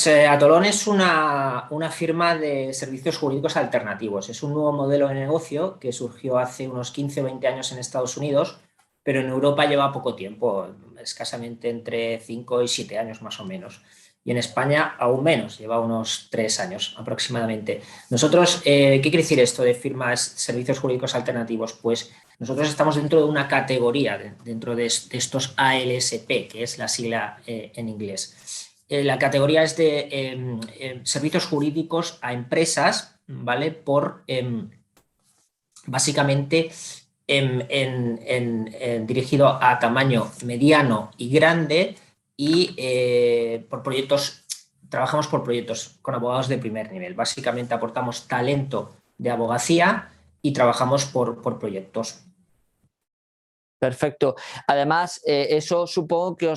Pues Atolón es una firma de servicios jurídicos alternativos. Es un nuevo modelo de negocio que surgió hace unos 15 o 20 años en Estados Unidos, pero en Europa lleva poco tiempo, escasamente entre 5 y 7 años más o menos. Y en España aún menos, lleva unos 3 años aproximadamente. Nosotros, ¿qué quiere decir esto de firmas servicios jurídicos alternativos? Pues nosotros estamos dentro de una categoría, dentro de estos ALSP, que es la sigla en inglés. La categoría es de servicios jurídicos a empresas, ¿vale? Básicamente dirigido a tamaño mediano y grande y por proyectos, trabajamos por proyectos con abogados de primer nivel. Básicamente aportamos talento de abogacía y trabajamos por proyectos. Perfecto. Además, eso supongo que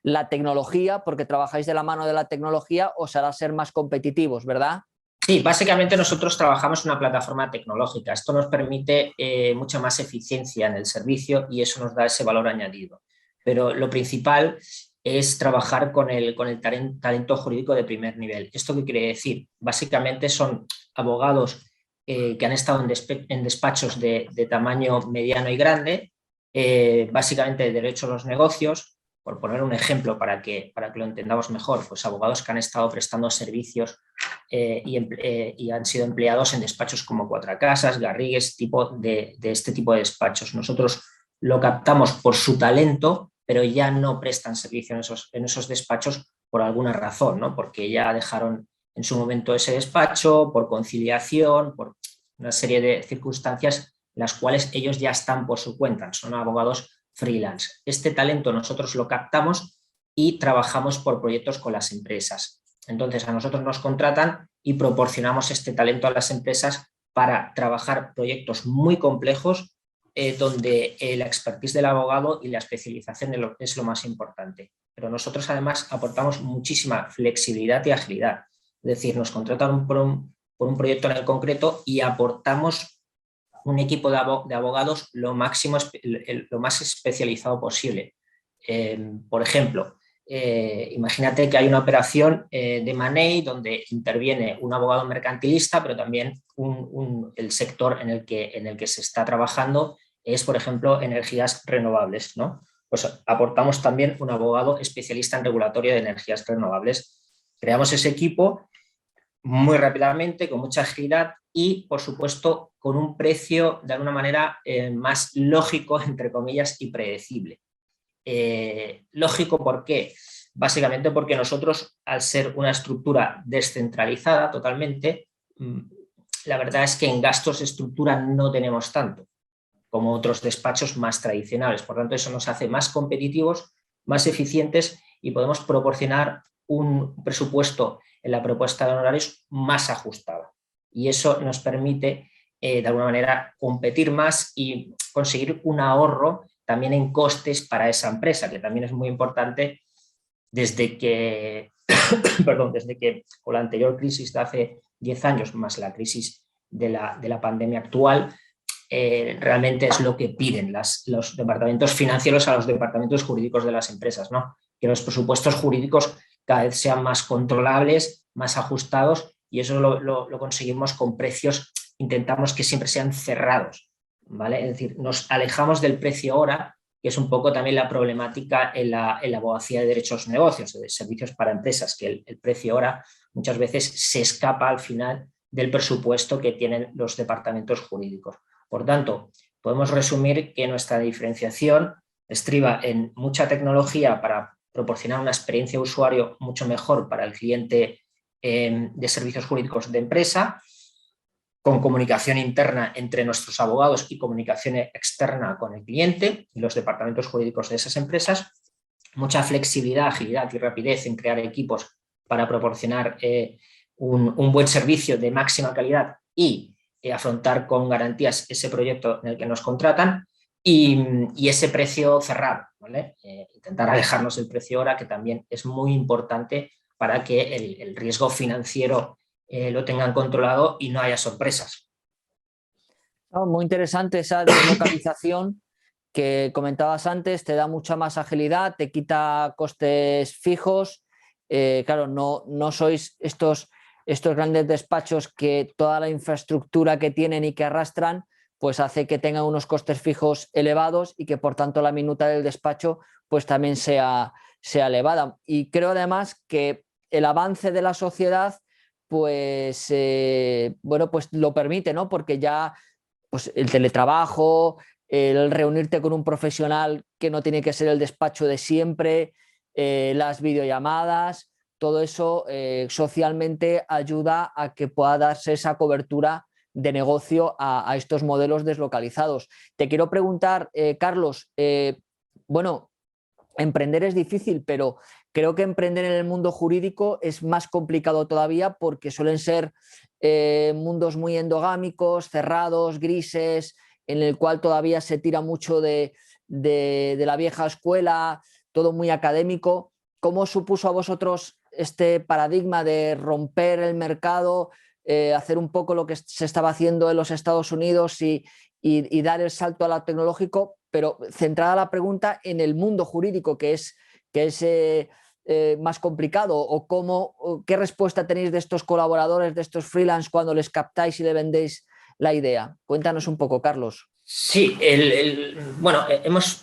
la tecnología, porque trabajáis de la mano de la tecnología, os hará ser más competitivos, ¿verdad? Sí, básicamente nosotros trabajamos en una plataforma tecnológica. Esto nos permite mucha más eficiencia en el servicio y eso nos da ese valor añadido. Pero lo principal es trabajar con el talento jurídico de primer nivel. ¿Esto qué quiere decir? Básicamente son abogados que han estado en despachos de tamaño mediano y grande, básicamente de derecho a los negocios. Por poner un ejemplo para que lo entendamos mejor, pues abogados que han estado prestando servicios y han sido empleados en despachos como Cuatro Casas, Garrigues, de este tipo de despachos. Nosotros lo captamos por su talento, pero ya no prestan servicio en esos despachos por alguna razón, ¿no? Porque ya dejaron en su momento ese despacho, por conciliación, por una serie de circunstancias en las cuales ellos ya están por su cuenta, son abogados freelance. Este talento nosotros lo captamos y trabajamos por proyectos con las empresas. Entonces a nosotros nos contratan y proporcionamos este talento a las empresas para trabajar proyectos muy complejos donde la expertise del abogado y la especialización es lo más importante. Pero nosotros además aportamos muchísima flexibilidad y agilidad. Es decir, nos contratan por un proyecto en el concreto y aportamos un equipo de abogados lo más especializado posible. Por ejemplo, imagínate que hay una operación de money donde interviene un abogado mercantilista, pero también el sector en el que se está trabajando es, por ejemplo, energías renovables, ¿no? Pues aportamos también un abogado especialista en regulatorio de energías renovables. Creamos ese equipo muy rápidamente, con mucha agilidad y, por supuesto, con un precio de alguna manera más lógico, entre comillas, y predecible. Lógico, ¿por qué? Básicamente porque nosotros, al ser una estructura descentralizada totalmente, la verdad es que en gastos de estructura no tenemos tanto como otros despachos más tradicionales. Por tanto, eso nos hace más competitivos, más eficientes y podemos proporcionar un presupuesto en la propuesta de honorarios más ajustada. Y eso nos permite, de alguna manera, competir más y conseguir un ahorro también en costes para esa empresa, que también es muy importante desde que, desde que con la anterior crisis de hace 10 años, más la crisis de la pandemia actual, realmente es lo que piden los departamentos financieros a los departamentos jurídicos de las empresas, ¿no? Que los presupuestos jurídicos cada vez sean más controlables, más ajustados, y eso lo conseguimos con precios, intentamos que siempre sean cerrados, ¿vale? Es decir, nos alejamos del precio hora, que es un poco también la problemática en la abogacía de derechos negocios, de servicios para empresas, que el precio hora muchas veces se escapa al final del presupuesto que tienen los departamentos jurídicos. Por tanto, podemos resumir que nuestra diferenciación estriba en mucha tecnología para proporcionar una experiencia de usuario mucho mejor para el cliente de servicios jurídicos de empresa, con comunicación interna entre nuestros abogados y comunicación externa con el cliente y los departamentos jurídicos de esas empresas, mucha flexibilidad, agilidad y rapidez en crear equipos para proporcionar un buen servicio de máxima calidad y afrontar con garantías ese proyecto en el que nos contratan y ese precio cerrado, ¿vale? Intentar alejarnos del precio hora, que también es muy importante para que el riesgo financiero lo tengan controlado y no haya sorpresas. Oh, muy interesante esa deslocalización que comentabas antes, te da mucha más agilidad, te quita costes fijos claro, no sois estos grandes despachos que toda la infraestructura que tienen y que arrastran pues hace que tengan unos costes fijos elevados y que por tanto la minuta del despacho pues también sea elevada. Y creo además que el avance de la sociedad pues, bueno, pues lo permite, ¿no? Porque ya pues, el teletrabajo, el reunirte con un profesional que no tiene que ser el despacho de siempre, las videollamadas, todo eso socialmente ayuda a que pueda darse esa cobertura de negocio a estos modelos deslocalizados. Te quiero preguntar, Carlos, bueno, emprender es difícil, pero creo que emprender en el mundo jurídico es más complicado todavía porque suelen ser mundos muy endogámicos, cerrados, grises, en el cual todavía se tira mucho de la vieja escuela, todo muy académico. ¿Cómo supuso a vosotros este paradigma de romper el mercado, hacer un poco lo que se estaba haciendo en los Estados Unidos y dar el salto a lo tecnológico, pero centrada la pregunta en el mundo jurídico, que es más complicado? O qué respuesta tenéis de estos colaboradores, de estos freelance, cuando les captáis y le vendéis la idea? Cuéntanos un poco, Carlos. Sí, bueno,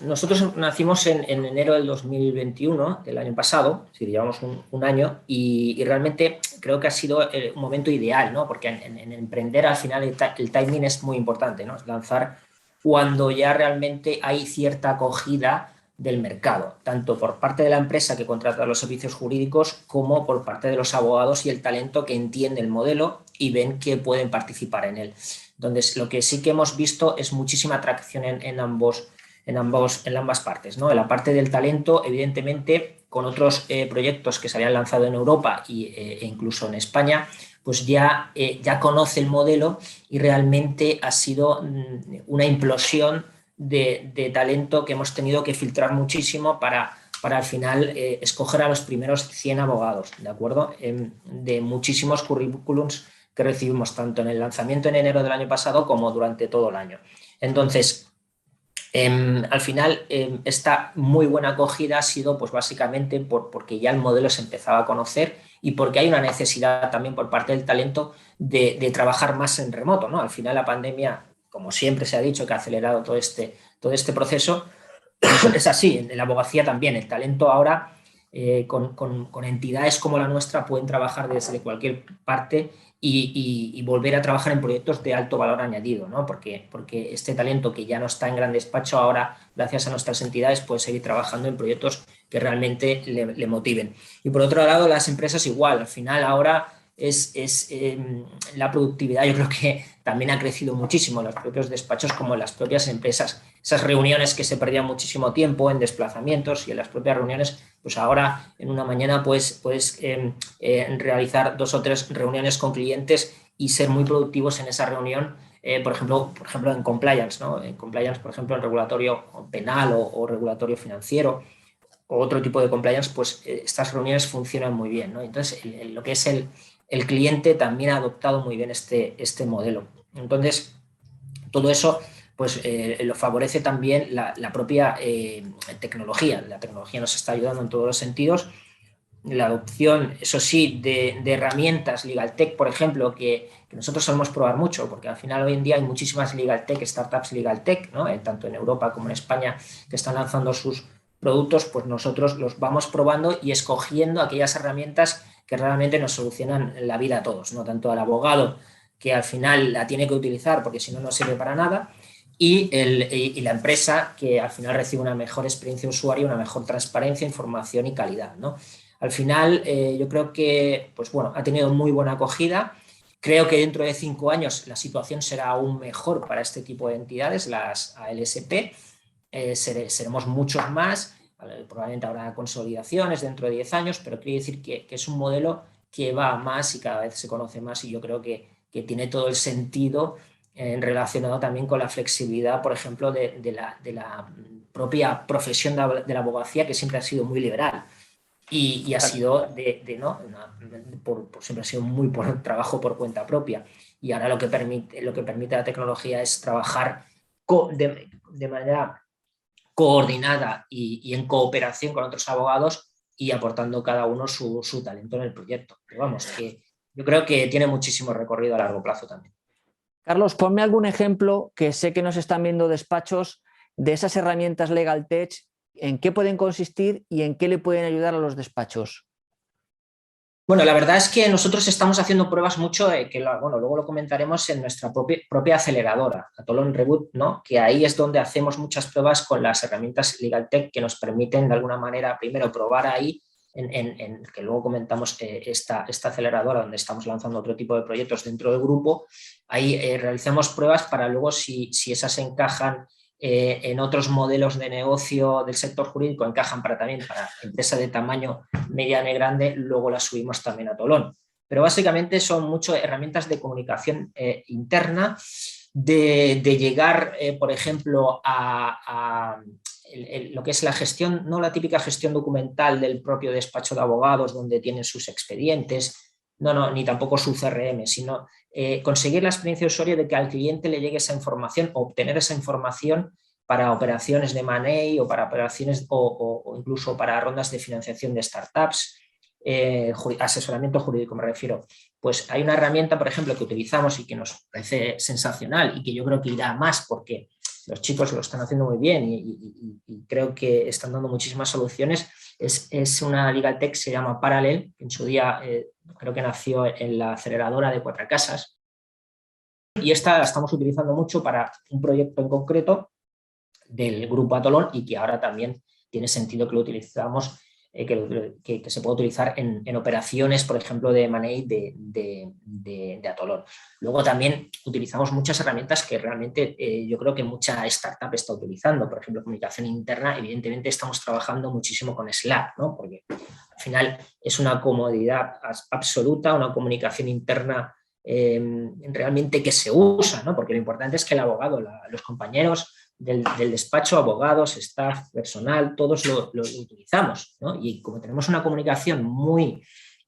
nosotros nacimos en enero del 2021, del año pasado, es decir, llevamos un año y realmente creo que ha sido un momento ideal, ¿no? Porque en emprender al final el timing es muy importante, ¿no? Es lanzar cuando ya realmente hay cierta acogida del mercado, tanto por parte de la empresa que contrata los servicios jurídicos como por parte de los abogados y el talento que entiende el modelo y ven que pueden participar en él. Entonces, lo que sí que hemos visto es muchísima atracción en ambas partes, ¿no? En la parte del talento, evidentemente, con otros proyectos que se habían lanzado en Europa e incluso en España, pues ya conoce el modelo y realmente ha sido una implosión de talento que hemos tenido que filtrar muchísimo para al final escoger a los primeros 100 abogados, ¿de acuerdo? De muchísimos currículums que recibimos tanto en el lanzamiento en enero del año pasado como durante todo el año. Entonces, al final, esta muy buena acogida ha sido pues básicamente porque ya el modelo se empezaba a conocer y porque hay una necesidad también por parte del talento de trabajar más en remoto, ¿no? Al final la pandemia, como siempre se ha dicho, que ha acelerado todo este proceso, es así, en la abogacía también. El talento ahora, con entidades como la nuestra, pueden trabajar desde cualquier parte y volver a trabajar en proyectos de alto valor añadido, ¿no? Porque este talento que ya no está en gran despacho, ahora, gracias a nuestras entidades, puede seguir trabajando en proyectos que realmente le motiven. Y por otro lado, las empresas igual. Al final ahora la productividad, yo creo que también ha crecido muchísimo en los propios despachos como en las propias empresas. Esas reuniones que se perdían muchísimo tiempo en desplazamientos y en las propias reuniones, pues ahora en una mañana puedes realizar 2 o 3 reuniones con clientes y ser muy productivos en esa reunión, por ejemplo en compliance, ¿no? En compliance, por ejemplo, en regulatorio penal o regulatorio financiero o otro tipo de compliance, pues estas reuniones funcionan muy bien, ¿no? Entonces, lo que es el cliente también ha adoptado muy bien este modelo. Entonces, todo eso pues lo favorece también la propia tecnología. La tecnología nos está ayudando en todos los sentidos. La adopción, eso sí, de herramientas legal tech, por ejemplo, que nosotros solemos probar mucho, porque al final hoy en día hay muchísimas legal tech, startups legal tech, ¿no? Tanto en Europa como en España, que están lanzando sus productos, pues nosotros los vamos probando y escogiendo aquellas herramientas que realmente nos solucionan la vida a todos, no tanto al abogado, que al final la tiene que utilizar porque si no, no sirve para nada, y la empresa, que al final recibe una mejor experiencia de usuario, una mejor transparencia, información y calidad, ¿no? Al final, yo creo que pues bueno, ha tenido muy buena acogida. Creo que dentro de 5 años la situación será aún mejor para este tipo de entidades, las ALSP. Seremos muchos más, probablemente habrá consolidaciones dentro de 10 años, pero quiere decir que es un modelo que va a más y cada vez se conoce más, y yo creo que tiene todo el sentido relacionado también con la flexibilidad, por ejemplo, de la propia profesión de la abogacía, que siempre ha sido muy liberal. Y ha sido ¿no? siempre ha sido muy por trabajo por cuenta propia. Y ahora lo que permite la tecnología es trabajar de manera coordinada y en cooperación con otros abogados y aportando cada uno su talento en el proyecto. Pero vamos, que yo creo que tiene muchísimo recorrido a largo plazo también. Carlos, ponme algún ejemplo, que sé que nos están viendo despachos, de esas herramientas Legal Tech, en qué pueden consistir y en qué le pueden ayudar a los despachos. Bueno, la verdad es que nosotros estamos haciendo pruebas mucho, luego lo comentaremos en nuestra propia aceleradora, Atolón Reboot, ¿no? Que ahí es donde hacemos muchas pruebas con las herramientas Legal Tech que nos permiten de alguna manera primero probar ahí, que luego comentamos esta aceleradora donde estamos lanzando otro tipo de proyectos dentro del grupo. Ahí realizamos pruebas para luego si esas encajan en otros modelos de negocio del sector jurídico, encajan también para empresas de tamaño mediano y grande, luego las subimos también a Tolón. Pero básicamente son muchas herramientas de comunicación interna, de llegar, por ejemplo, a lo que es la gestión, no la típica gestión documental del propio despacho de abogados donde tienen sus expedientes, ni tampoco su CRM, sino conseguir la experiencia de usuario de que al cliente le llegue esa información, obtener esa información para operaciones de money o para operaciones o incluso para rondas de financiación de startups, asesoramiento jurídico me refiero. Pues hay una herramienta, por ejemplo, que utilizamos y que nos parece sensacional y que yo creo que irá más porque los chicos lo están haciendo muy bien y creo que están dando muchísimas soluciones. Es una Legal Tech que se llama Parallel, que en su día creo que nació en la aceleradora de Cuatro Casas, y esta la estamos utilizando mucho para un proyecto en concreto del grupo Atolón y que ahora también tiene sentido que lo utilizamos, que se puede utilizar en operaciones, por ejemplo, de money de Atolón. Luego también utilizamos muchas herramientas que realmente yo creo que mucha startup está utilizando. Por ejemplo, comunicación interna, evidentemente estamos trabajando muchísimo con Slack, ¿no? Porque al final es una comodidad absoluta, una comunicación interna realmente que se usa, ¿no? Porque lo importante es que el abogado, los compañeros del despacho, abogados, staff, personal, todos lo utilizamos, ¿no? Y como tenemos una comunicación muy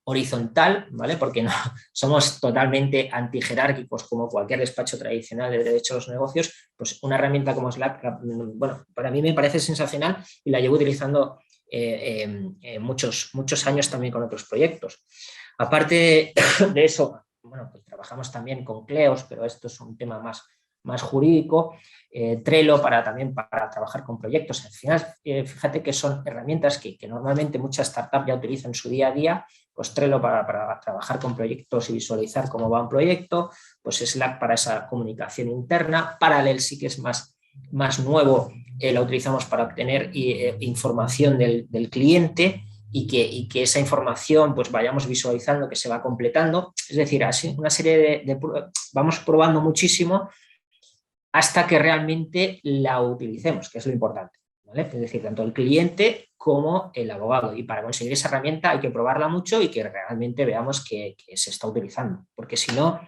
horizontal, ¿vale? Porque no somos totalmente antijerárquicos como cualquier despacho tradicional de derecho a los negocios, pues una herramienta como Slack, bueno, para mí me parece sensacional y la llevo utilizando muchos años también con otros proyectos. Aparte de eso, bueno, pues trabajamos también con Cleos, pero esto es un tema más jurídico, Trello también para trabajar con proyectos. Al final, fíjate que son herramientas que normalmente muchas startups ya utilizan en su día a día, pues Trello para trabajar con proyectos y visualizar cómo va un proyecto, pues Slack para esa comunicación interna, Parallel sí que es más nuevo, la utilizamos para obtener información del cliente, y que esa información pues vayamos visualizando que se va completando, es decir, así una serie vamos probando muchísimo hasta que realmente la utilicemos, que es lo importante, ¿vale? Es decir, tanto el cliente como el abogado, y para conseguir esa herramienta hay que probarla mucho y que realmente veamos que se está utilizando, porque si no,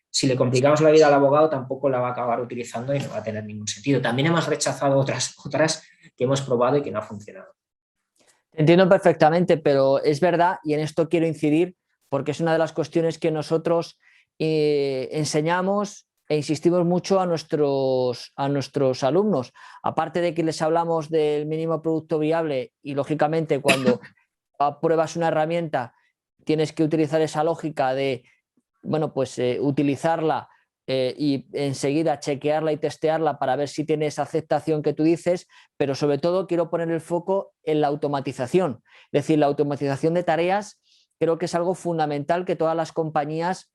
si le complicamos la vida al abogado tampoco la va a acabar utilizando y no va a tener ningún sentido. También hemos rechazado otras que hemos probado y que no ha funcionado. Entiendo perfectamente, pero es verdad, y en esto quiero incidir, porque es una de las cuestiones que nosotros enseñamos e insistimos mucho a nuestros alumnos. Aparte de que les hablamos del mínimo producto viable y, lógicamente, cuando pruebas una herramienta tienes que utilizar esa lógica de, bueno, pues utilizarla y enseguida chequearla y testearla para ver si tiene esa aceptación que tú dices, pero sobre todo quiero poner el foco en la automatización. Es decir, la automatización de tareas creo que es algo fundamental que todas las compañías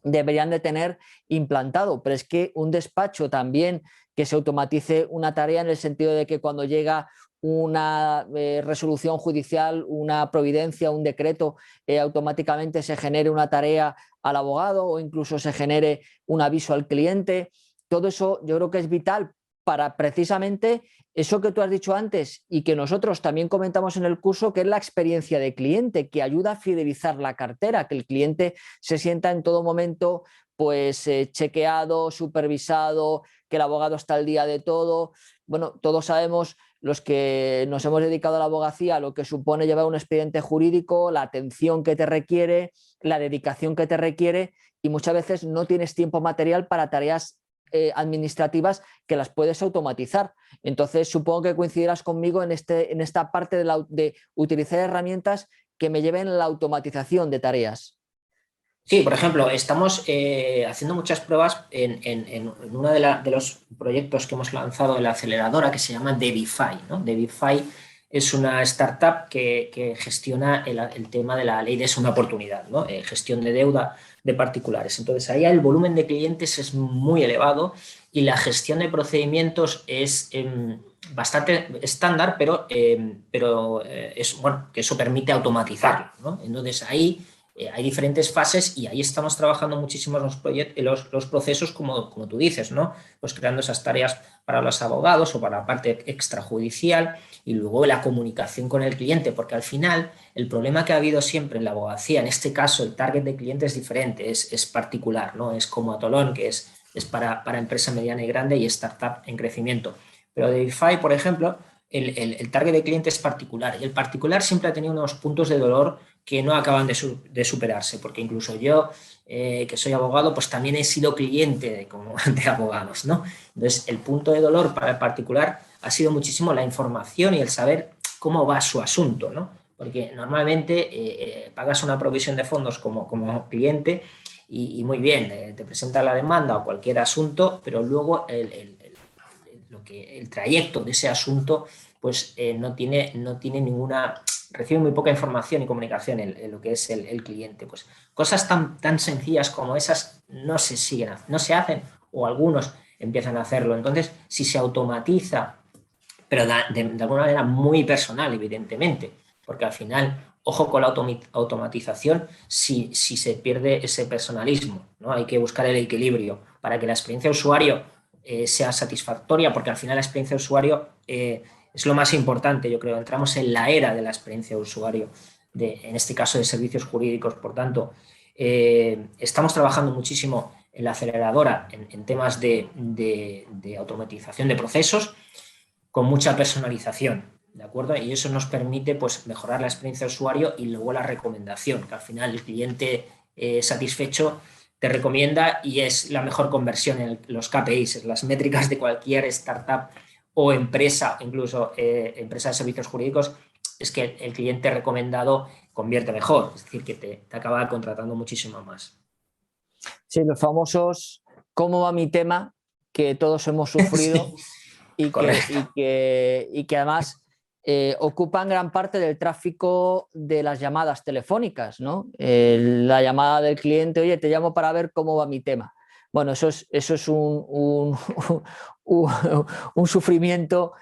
deberían de tener implantado, pero es que un despacho también que se automatice una tarea en el sentido de que cuando llega una resolución judicial, una providencia, un decreto, automáticamente se genere una tarea al abogado o incluso se genere un aviso al cliente. Todo eso yo creo que es vital para precisamente eso que tú has dicho antes y que nosotros también comentamos en el curso, que es la experiencia de cliente, que ayuda a fidelizar la cartera, que el cliente se sienta en todo momento pues chequeado, supervisado, que el abogado está al día de todo. Bueno, todos sabemos, los que nos hemos dedicado a la abogacía, lo que supone llevar un expediente jurídico, la atención que te requiere, la dedicación que te requiere, y muchas veces no tienes tiempo material para tareas administrativas que las puedes automatizar. Entonces, supongo que coincidirás conmigo en esta parte de utilizar herramientas que me lleven a la automatización de tareas. Sí, por ejemplo, estamos haciendo muchas pruebas en uno de los proyectos que hemos lanzado en la aceleradora que se llama Debify, ¿no? Debify es una startup que gestiona el tema de la ley de segunda oportunidad, ¿no? Gestión de deuda de particulares. Entonces, ahí el volumen de clientes es muy elevado y la gestión de procedimientos es bastante estándar, pero es, bueno, que eso permite automatizarlo, ¿no? Entonces, ahí hay diferentes fases y ahí estamos trabajando muchísimo los procesos, como tú dices, ¿no? Pues creando esas tareas para los abogados o para la parte extrajudicial y luego la comunicación con el cliente, porque al final el problema que ha habido siempre en la abogacía, en este caso el target de cliente es diferente, es particular, ¿no? Es como Atolón, que es para empresa mediana y grande y startup en crecimiento. Pero Debify, por ejemplo, el target de cliente es particular y el particular siempre ha tenido unos puntos de dolor que no acaban de superarse, porque incluso yo, que soy abogado, pues también he sido cliente de abogados, ¿no? Entonces, el punto de dolor para el particular ha sido muchísimo la información y el saber cómo va su asunto, ¿no? Porque normalmente pagas una provisión de fondos como cliente y muy bien, te presenta la demanda o cualquier asunto, pero luego el trayecto de ese asunto pues no tiene ninguna, recibe muy poca información y comunicación en lo que es el cliente. Pues cosas tan sencillas como esas no se hacen o algunos empiezan a hacerlo. Entonces, si se automatiza, pero de alguna manera muy personal, evidentemente, porque al final, ojo con la automatización si se pierde ese personalismo, ¿no? Hay que buscar el equilibrio para que la experiencia de usuario sea satisfactoria, porque al final la experiencia de usuario es lo más importante, yo creo. Entramos en la era de la experiencia de usuario, en este caso de servicios jurídicos. Por tanto, estamos trabajando muchísimo en la aceleradora en temas de automatización de procesos con mucha personalización, ¿de acuerdo? Y eso nos permite pues, mejorar la experiencia de usuario y luego la recomendación, que al final el cliente satisfecho te recomienda y es la mejor conversión en los KPIs, en las métricas de cualquier startup o empresa, incluso empresa de servicios jurídicos, es que el cliente recomendado convierte mejor, es decir, que te acaba contratando muchísimo más. Sí, los famosos ¿cómo va mi tema? Que todos hemos sufrido. Sí. Y que además ocupan gran parte del tráfico de las llamadas telefónicas, ¿no? La llamada del cliente, oye, te llamo para ver cómo va mi tema. Bueno, eso es un sufrimiento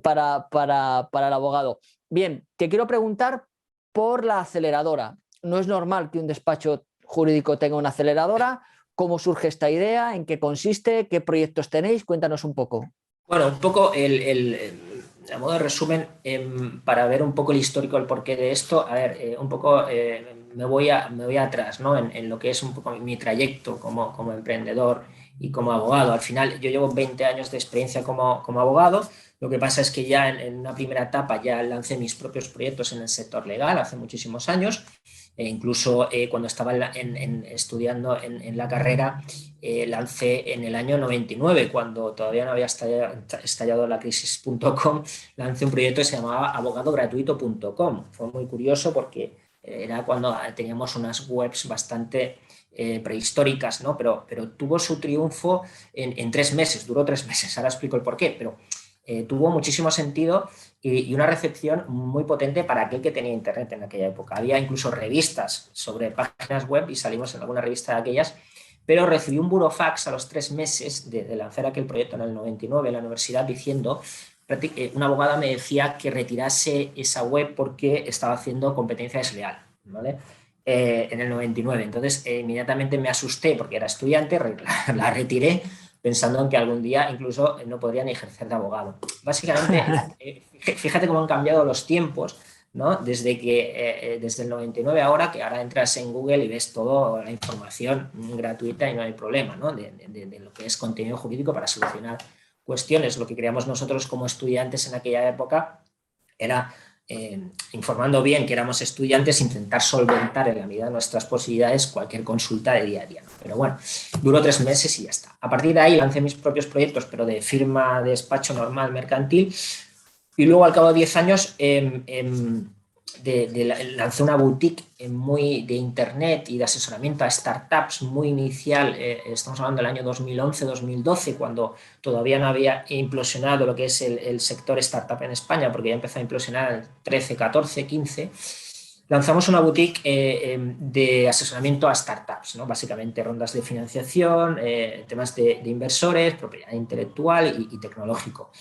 para el abogado. Bien, te quiero preguntar por la aceleradora. No es normal que un despacho jurídico tenga una aceleradora. ¿Cómo surge esta idea? ¿En qué consiste? ¿Qué proyectos tenéis? Cuéntanos un poco. Bueno, un poco a modo de resumen, para ver un poco el histórico, el porqué de esto, a ver, un poco me voy atrás, ¿no? En lo que es un poco mi trayecto como emprendedor y como abogado. Al final, yo llevo 20 años de experiencia como abogado. Lo que pasa es que ya en una primera etapa ya lancé mis propios proyectos en el sector legal hace muchísimos años. Incluso cuando estaba estudiando en la carrera, lancé en el año 99, cuando todavía no había estallado la crisis.com, lancé un proyecto que se llamaba abogadogratuito.com. Fue muy curioso porque era cuando teníamos unas webs bastante prehistóricas, ¿no? Pero tuvo su triunfo en 3 meses, duró 3 meses, ahora explico el porqué, pero tuvo muchísimo sentido y una recepción muy potente para aquel que tenía internet en aquella época. Había incluso revistas sobre páginas web y salimos en alguna revista de aquellas, pero recibí un burofax a los 3 meses de lanzar aquel proyecto en el 99 en la universidad diciendo, una abogada me decía que retirase esa web porque estaba haciendo competencia desleal, ¿vale? En el 99. Entonces, inmediatamente me asusté porque era estudiante, la retiré pensando en que algún día incluso no podría ni ejercer de abogado. Básicamente, fíjate cómo han cambiado los tiempos, ¿no? Desde el 99 ahora, que ahora entras en Google y ves toda la información gratuita y no hay problema, ¿no? De lo que es contenido jurídico para solucionar cuestiones. Lo que creamos nosotros como estudiantes en aquella época era informando bien que éramos estudiantes, intentar solventar en la medida de nuestras posibilidades cualquier consulta de día a día, ¿no? Pero bueno, duró 3 meses y ya está. A partir de ahí lancé mis propios proyectos, pero de firma de despacho normal, mercantil, y luego al cabo de 10 años lancé una boutique muy de internet y de asesoramiento a startups muy inicial. Estamos hablando del año 2011-2012, cuando todavía no había implosionado lo que es el sector startup en España, porque ya empezó a implosionar en 13, 14, 15. Lanzamos una boutique de asesoramiento a startups, ¿no? Básicamente rondas de financiación, temas de inversores, propiedad intelectual y tecnológico.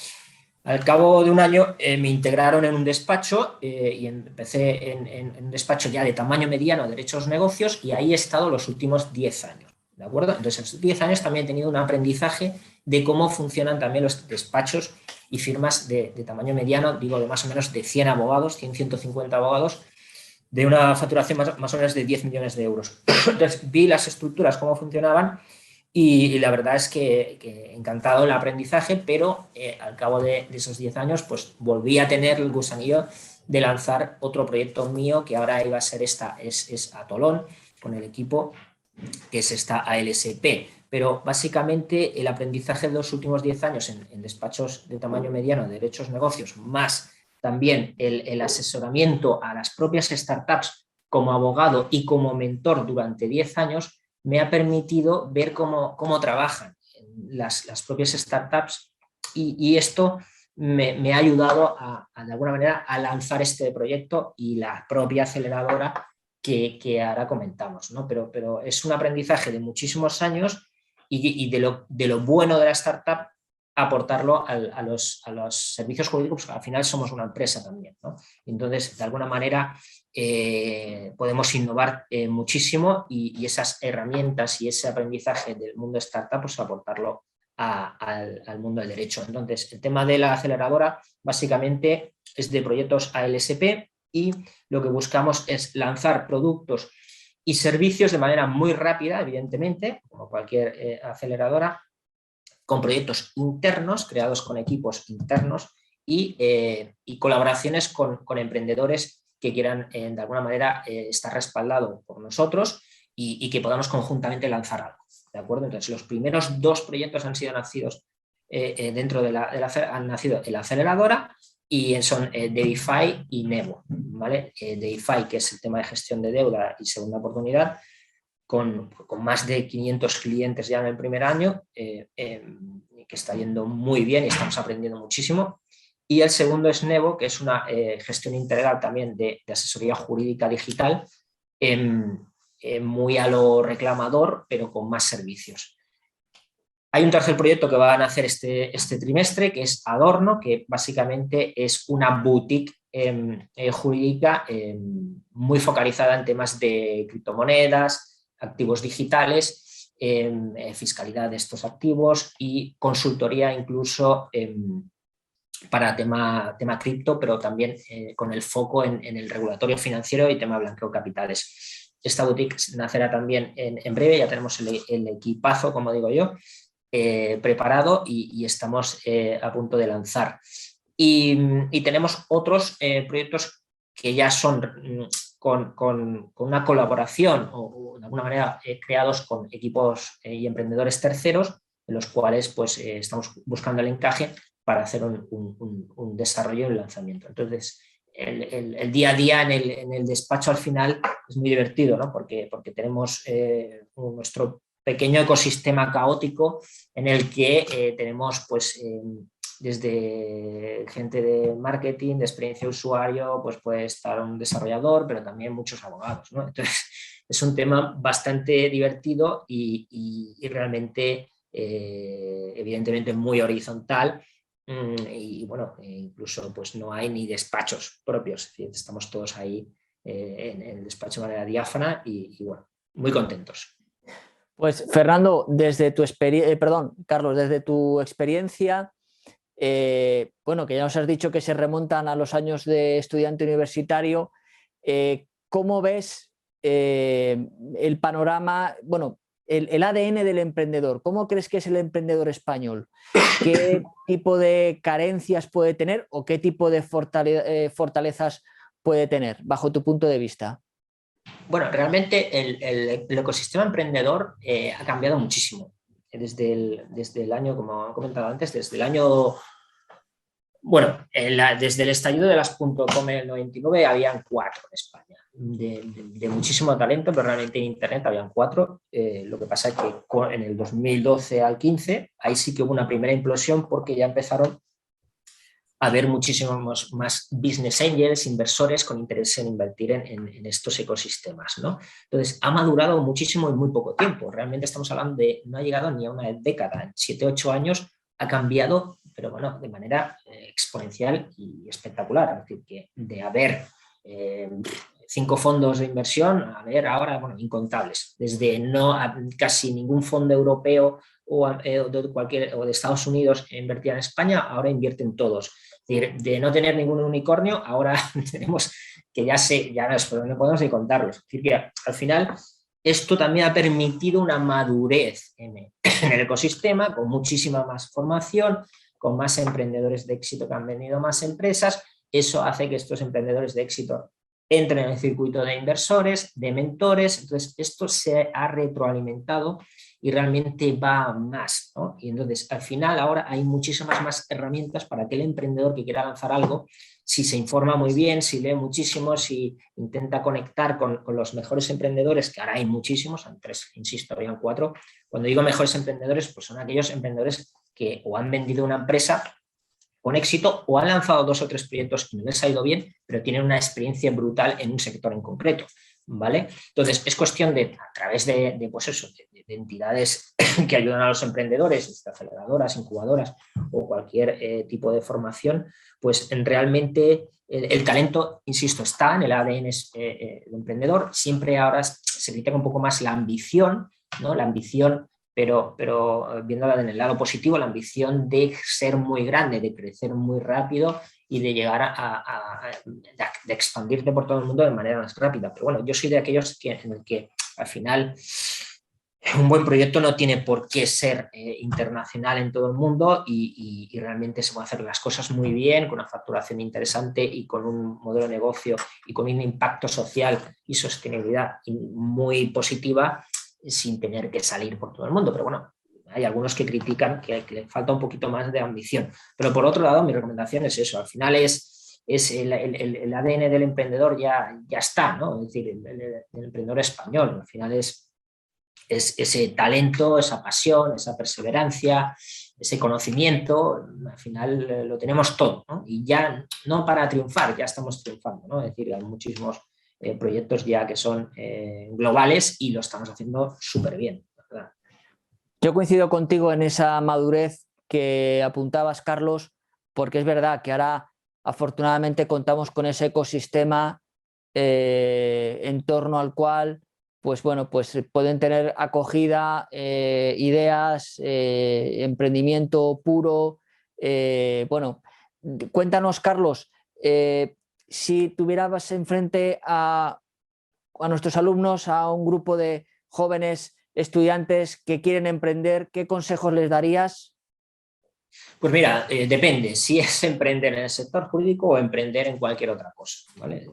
Al cabo de un año me integraron en un despacho y empecé en un despacho ya de tamaño mediano, derechos negocios, y ahí he estado los últimos 10 años, ¿de acuerdo? Entonces, en estos 10 años también he tenido un aprendizaje de cómo funcionan también los despachos y firmas de tamaño mediano, digo, de más o menos de 100 abogados, 100, 150 abogados, de una facturación más o menos de 10 millones de euros. Entonces, vi las estructuras, cómo funcionaban, y la verdad es que encantado el aprendizaje, pero al cabo de esos 10 años pues volví a tener el gusanillo de lanzar otro proyecto mío, que ahora iba a ser es Atolón, con el equipo, que es esta ALSP. Pero básicamente el aprendizaje de los últimos 10 años en despachos de tamaño mediano de derechos negocios, más también el asesoramiento a las propias startups como abogado y como mentor durante 10 años, me ha permitido ver cómo trabajan las propias startups, y esto me ha ayudado de alguna manera a lanzar este proyecto y la propia aceleradora que ahora comentamos, ¿no? Pero es un aprendizaje de muchísimos años y de lo bueno de la startup aportarlo a los servicios jurídicos, porque al final somos una empresa también, ¿no? Entonces, de alguna manera, podemos innovar muchísimo y esas herramientas y ese aprendizaje del mundo startup, pues aportarlo al mundo del derecho. Entonces, el tema de la aceleradora básicamente es de proyectos ALSP, y lo que buscamos es lanzar productos y servicios de manera muy rápida, evidentemente, como cualquier aceleradora, con proyectos internos, creados con equipos internos y colaboraciones con emprendedores que quieran, de alguna manera, estar respaldados por nosotros y que podamos conjuntamente lanzar algo, ¿de acuerdo? Entonces, los primeros 2 proyectos han sido nacidos dentro han nacido en la aceleradora, y son Debify y Nevo, ¿vale? Debify, que es el tema de gestión de deuda y segunda oportunidad, con más de 500 clientes ya en el primer año, que está yendo muy bien y estamos aprendiendo muchísimo. Y el segundo es Nevo, que es una gestión integral también de asesoría jurídica digital, muy a lo reclamador, pero con más servicios. Hay un tercer proyecto que van a hacer este trimestre, que es Adorno, que básicamente es una boutique jurídica muy focalizada en temas de criptomonedas, activos digitales, fiscalidad de estos activos y consultoría incluso para tema cripto, pero también con el foco en el regulatorio financiero y tema blanqueo de capitales. Esta boutique nacerá también en breve, ya tenemos el equipazo, como digo yo, preparado y estamos a punto de lanzar. Y tenemos otros proyectos que ya son con una colaboración o de alguna manera creados con equipos y emprendedores terceros, en los cuales pues, estamos buscando el encaje para hacer un desarrollo y un lanzamiento. Entonces, el día a día en el despacho al final es muy divertido, ¿no? Porque tenemos nuestro pequeño ecosistema caótico en el que tenemos pues desde gente de marketing, de experiencia de usuario, pues puede estar un desarrollador, pero también muchos abogados, ¿no? Entonces es un tema bastante divertido y realmente evidentemente muy horizontal, y bueno, incluso pues no hay ni despachos propios, es decir, estamos todos ahí en el despacho de manera diáfana y bueno, muy contentos. Pues Fernando, desde tu Carlos, desde tu experiencia, bueno, que ya nos has dicho que se remontan a los años de estudiante universitario, ¿cómo ves el panorama? Bueno, el ADN del emprendedor. ¿Cómo crees que es el emprendedor español? ¿Qué tipo de carencias puede tener o qué tipo de fortalezas puede tener, bajo tu punto de vista? Bueno, realmente el ecosistema emprendedor ha cambiado muchísimo desde el año, como he comentado antes, desde el año. Bueno, desde el estallido de las .com en el 99 habían 4 en España, de muchísimo talento, pero realmente en Internet habían 4. Lo que pasa es que en el 2012 al 15, ahí sí que hubo una primera implosión porque ya empezaron a haber muchísimos más business angels, inversores con interés en invertir en estos ecosistemas, ¿no? Entonces, ha madurado muchísimo en muy poco tiempo. Realmente estamos hablando de, no ha llegado ni a una década, en 7, 8 años ha cambiado, pero bueno, de manera exponencial y espectacular. Es decir, que de haber 5 fondos de inversión, a ver ahora, bueno, incontables. Desde no a casi ningún fondo europeo o de Estados Unidos invertía en España, ahora invierten todos. Es decir, de no tener ningún unicornio, ahora tenemos que ya no podemos ni contarlos. Es decir, que al final esto también ha permitido una madurez en el ecosistema, con muchísima más formación, con más emprendedores de éxito que han venido más empresas. Eso hace que estos emprendedores de éxito entren en el circuito de inversores, de mentores. Entonces, esto se ha retroalimentado y realmente va más, ¿no? Y entonces, al final, ahora hay muchísimas más herramientas para aquel emprendedor que quiera lanzar algo, si se informa muy bien, si lee muchísimo, si intenta conectar con los mejores emprendedores, que ahora hay muchísimos, antes, insisto, habían 4. Cuando digo mejores emprendedores, pues son aquellos emprendedores que o han vendido una empresa con éxito o han lanzado 2 o 3 proyectos que no les ha ido bien, pero tienen una experiencia brutal en un sector en concreto, ¿vale? Entonces, es cuestión de, a través de pues eso, de entidades que ayudan a los emprendedores, aceleradoras, incubadoras o cualquier tipo de formación, pues realmente el talento, insisto, está en el ADN del emprendedor. Siempre ahora se critica un poco más la ambición, ¿no? La ambición, pero viéndola en el lado positivo, la ambición de ser muy grande, de crecer muy rápido y de llegar de expandirte por todo el mundo de manera más rápida. Pero bueno, yo soy de aquellos en el que al final un buen proyecto no tiene por qué ser internacional en todo el mundo y realmente se pueden hacer las cosas muy bien, con una facturación interesante y con un modelo de negocio y con un impacto social y sostenibilidad muy positiva, sin tener que salir por todo el mundo. Pero bueno, hay algunos que critican que le falta un poquito más de ambición. Pero por otro lado, mi recomendación es eso. Al final es el ADN del emprendedor ya está, ¿no? Es decir, el emprendedor español. Al final es ese talento, esa pasión, esa perseverancia, ese conocimiento. Al final lo tenemos todo, ¿no? Y ya no para triunfar, ya estamos triunfando, ¿no? Es decir, hay muchísimos proyectos ya que son globales y lo estamos haciendo súper bien, ¿verdad? Yo coincido contigo en esa madurez que apuntabas, Carlos, porque es verdad que ahora afortunadamente contamos con ese ecosistema en torno al cual pues bueno, pues pueden tener acogida, ideas, emprendimiento puro. Bueno, cuéntanos, Carlos, si tuvieras enfrente a nuestros alumnos, a un grupo de jóvenes estudiantes que quieren emprender, ¿qué consejos les darías? Pues mira, depende si es emprender en el sector jurídico o emprender en cualquier otra cosa, ¿vale?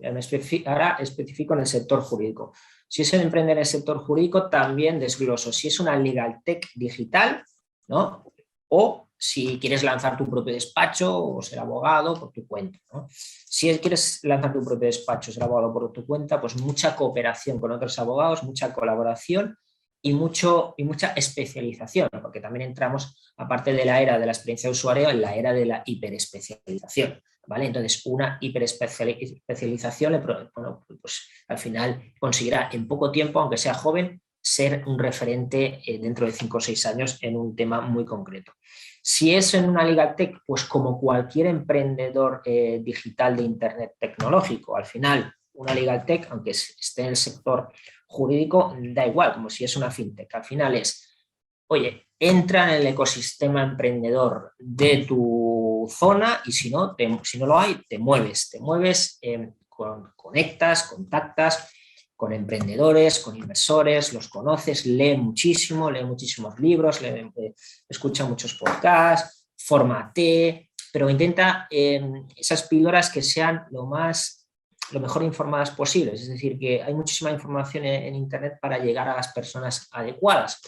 Ahora especifico en el sector jurídico. Si es emprender en el sector jurídico, también desgloso si es una legal tech digital, ¿no? O si quieres lanzar tu propio despacho o ser abogado por tu cuenta, ¿no? Si quieres lanzar tu propio despacho o ser abogado por tu cuenta, pues mucha cooperación con otros abogados, mucha colaboración y mucha especialización, porque también entramos, aparte de la era de la experiencia de usuario, en la era de la hiperespecialización, ¿vale? Entonces, una hiperespecialización, bueno, pues al final conseguirá en poco tiempo, aunque sea joven, ser un referente dentro de 5 o 6 años en un tema muy concreto. Si es en una legal tech, pues como cualquier emprendedor digital de Internet tecnológico, al final una legal tech, aunque esté en el sector jurídico, da igual, como si es una fintech. Al final es, oye, entra en el ecosistema emprendedor de tu zona y si no lo hay, te mueves, conectas, contactas con emprendedores, con inversores, los conoces, lee muchísimo, lee muchísimos libros, escucha muchos podcasts, fórmate, pero intenta esas píldoras que sean lo mejor informadas posibles. Es decir, que hay muchísima información en Internet para llegar a las personas adecuadas.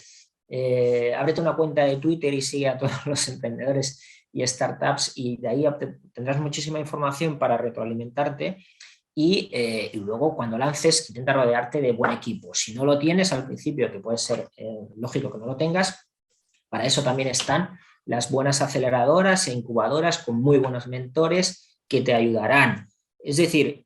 Ábrete una cuenta de Twitter y sigue a todos los emprendedores y startups y de ahí tendrás muchísima información para retroalimentarte y luego cuando lances intenta rodearte de buen equipo. Si no lo tienes al principio, que puede ser lógico que no lo tengas, para eso también están las buenas aceleradoras e incubadoras con muy buenos mentores que te ayudarán. Es decir,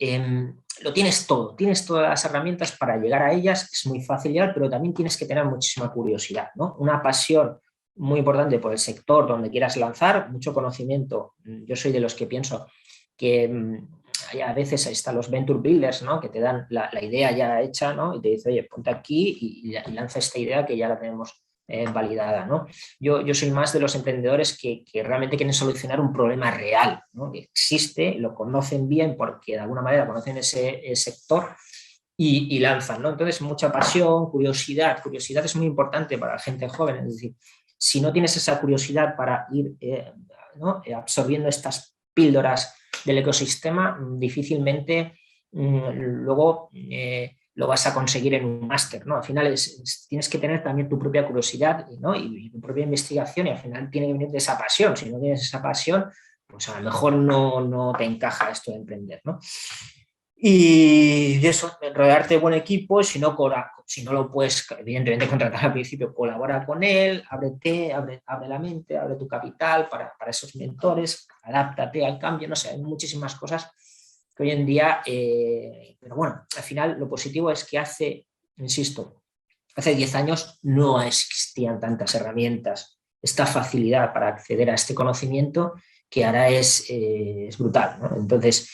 lo tienes todo, tienes todas las herramientas para llegar a ellas, es muy fácil llegar, pero también tienes que tener muchísima curiosidad, ¿no? Una pasión muy importante por el sector donde quieras lanzar, mucho conocimiento. Yo soy de los que pienso que a veces ahí están los venture builders, ¿no? Que te dan la idea ya hecha, ¿no? Y te dice, oye, ponte aquí y lanza esta idea que ya la tenemos validada, ¿no? Yo soy más de los emprendedores que realmente quieren solucionar un problema real, ¿no? Que existe, lo conocen bien porque de alguna manera conocen ese sector y lanzan, ¿no? Entonces, mucha pasión, curiosidad. Curiosidad es muy importante para la gente joven, es decir, si no tienes esa curiosidad para ir ¿no? absorbiendo estas píldoras del ecosistema, difícilmente luego lo vas a conseguir en un máster, ¿no? Al final tienes que tener también tu propia curiosidad, ¿no? y tu propia investigación y al final tiene que venir de esa pasión. Si no tienes esa pasión, pues a lo mejor no te encaja esto de emprender, ¿no? Y eso, rodearte de buen equipo, si no lo puedes, evidentemente, contratar al principio, colabora con él, abre la mente, abre tu capital para esos mentores, adáptate al cambio, no sé, hay muchísimas cosas que hoy en día, pero bueno, al final lo positivo es que hace 10 años no existían tantas herramientas, esta facilidad para acceder a este conocimiento que ahora es brutal, ¿no? Entonces,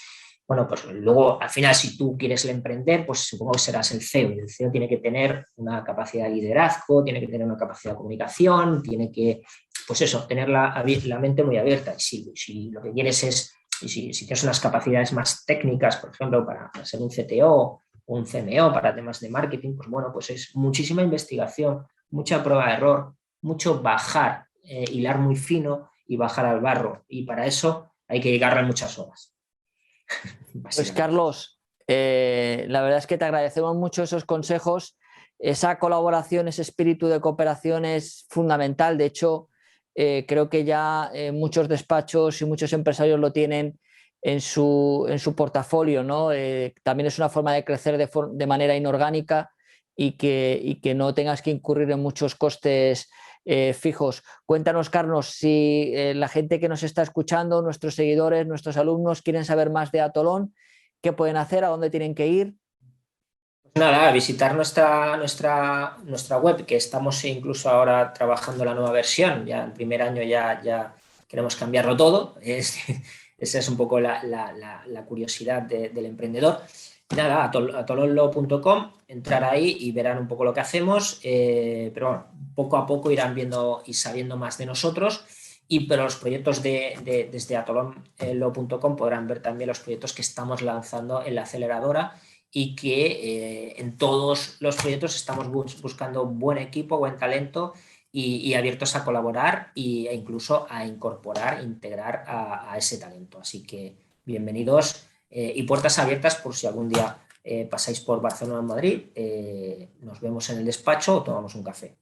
bueno, pues luego al final si tú quieres emprender, pues supongo que serás el CEO y el CEO tiene que tener una capacidad de liderazgo, tiene que tener una capacidad de comunicación, tiene que, pues eso, tener la mente muy abierta. Y si lo que quieres es, y si tienes unas capacidades más técnicas, por ejemplo, para ser un CTO o un CMO para temas de marketing, pues bueno, pues es muchísima investigación, mucha prueba de error, mucho bajar, hilar muy fino y bajar al barro. Y para eso hay que llegarle muchas horas. Pues Carlos, la verdad es que te agradecemos mucho esos consejos. Esa colaboración, ese espíritu de cooperación es fundamental. De hecho, creo que ya muchos despachos y muchos empresarios lo tienen en su portafolio, ¿no? También es una forma de crecer de manera inorgánica y que no tengas que incurrir en muchos costes fijos. Cuéntanos, Carlos, si la gente que nos está escuchando, nuestros seguidores, nuestros alumnos, quieren saber más de Atolón, ¿qué pueden hacer? ¿A dónde tienen que ir? Nada, visitar nuestra web, que estamos incluso ahora trabajando la nueva versión. Ya el primer año ya queremos cambiarlo todo. Esa es un poco la curiosidad del emprendedor. Nada, atolonlo.com, entrar ahí y verán un poco lo que hacemos, pero bueno, poco a poco irán viendo y sabiendo más de nosotros. Pero los proyectos desde atolonlo.com podrán ver también los proyectos que estamos lanzando en la aceleradora y que en todos los proyectos estamos buscando buen equipo, buen talento y abiertos a colaborar e incluso a integrar a ese talento. Así que bienvenidos y puertas abiertas por si algún día pasáis por Barcelona o Madrid, nos vemos en el despacho o tomamos un café.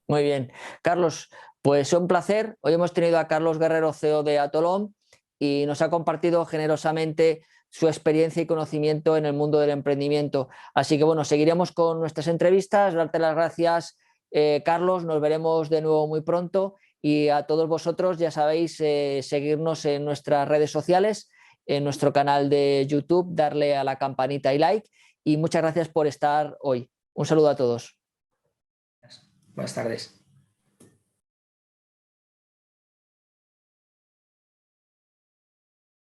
Muy bien. Carlos, pues un placer. Hoy hemos tenido a Carlos Guerrero, CEO de Atolón, y nos ha compartido generosamente su experiencia y conocimiento en el mundo del emprendimiento. Así que bueno, seguiremos con nuestras entrevistas. Darte las gracias, Carlos. Nos veremos de nuevo muy pronto. Y a todos vosotros, ya sabéis, seguirnos en nuestras redes sociales, en nuestro canal de YouTube, darle a la campanita y like. Y muchas gracias por estar hoy. Un saludo a todos. Buenas tardes.